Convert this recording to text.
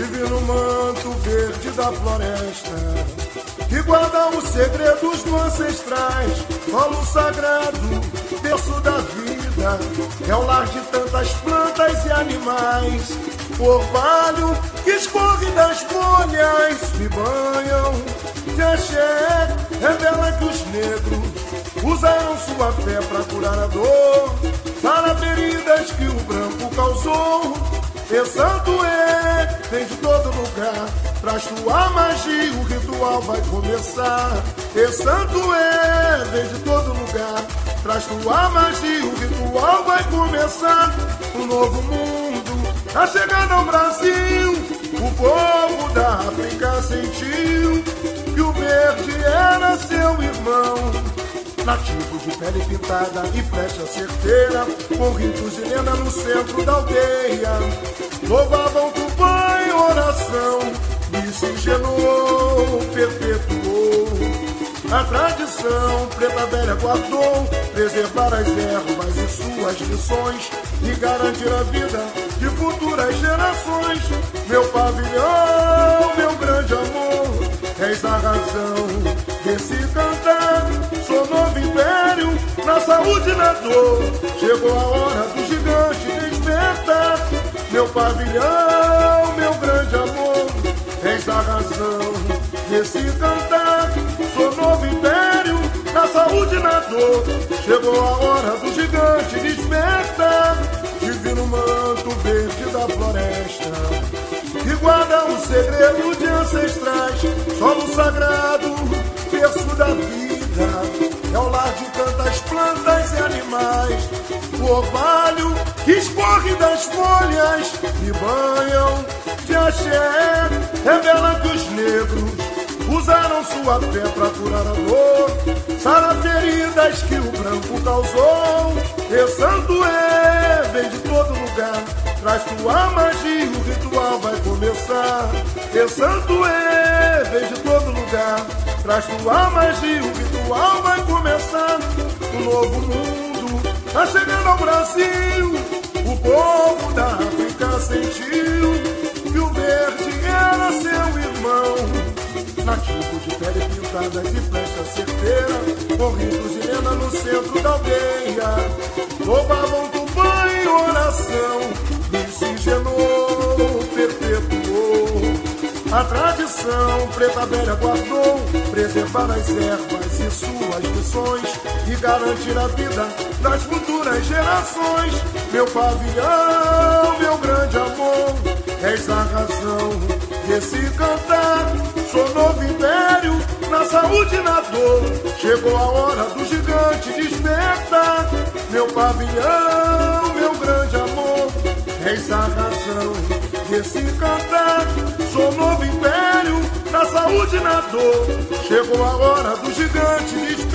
divino manto verde da floresta, que guarda os segredos do ancestrais, solo sagrado, berço da vida, é o lar de tantas plantas e animais. O orvalho que escorre das folhas me banham de axé, revela que os negros usaram sua fé pra curar a dor, para feridas que o branco causou. E santo vem de todo lugar, traz tua magia, o ritual vai começar. E santo vem de todo lugar, traz tua magia, o ritual vai começar. Um novo mundo tá chegando ao Brasil, o povo da África sentiu que o verde era seu irmão. Nativo de pele pintada e flecha certeira, com ritos de lenda no centro da aldeia, louvavam Tupã em oração, miscigenou, perpetuou a tradição. Preta Velha guardou preservar as ervas e suas lições e garantir a vida de futuras gerações. Meu pavilhão, meu grande amor, és a razão desse cantar. Sou novo império, na saúde e na dor, chegou a hora do gigante despertar. Meu pavilhão, meu grande amor, és a razão desse cantar. Sou novo império, na saúde e na dor, chegou a hora do gigante despertar. Divino manto verde da floresta, que guarda o segredo de ancestrais, solo sagrado, berço da vida, é o lar de tantas plantas e animais. O orvalho que escorre das folhas me banham de axé, revela que os negros usaram sua fé pra curar a dor, sarar feridas que o branco causou. E santo vem de todo lugar, traz tua magia, o ritual vai começar. E santo vem de todo lugar, traz tua magia, o ritual vai começar. Um novo mundo tá chegando ao Brasil, o povo da África sentiu que o verde era seu irmão. Nativo de pele pintada de flecha certeira, com ritos de lenda no centro da aldeia, louvavam Tupã em oração, miscigenou, perpetuou a tradição. Preta Velha guardou preservar as ervas e suas lições e garantir a vida das futuras gerações. Meu pavilhão, meu grande amor, és a razão desse cantar. Sou novo império, na saúde e na dor, chegou a hora do gigante despertar. Meu pavilhão, meu grande amor, és a razão desse cantar. Sou novo império, na saúde e na dor, chegou a hora do gigante despertar.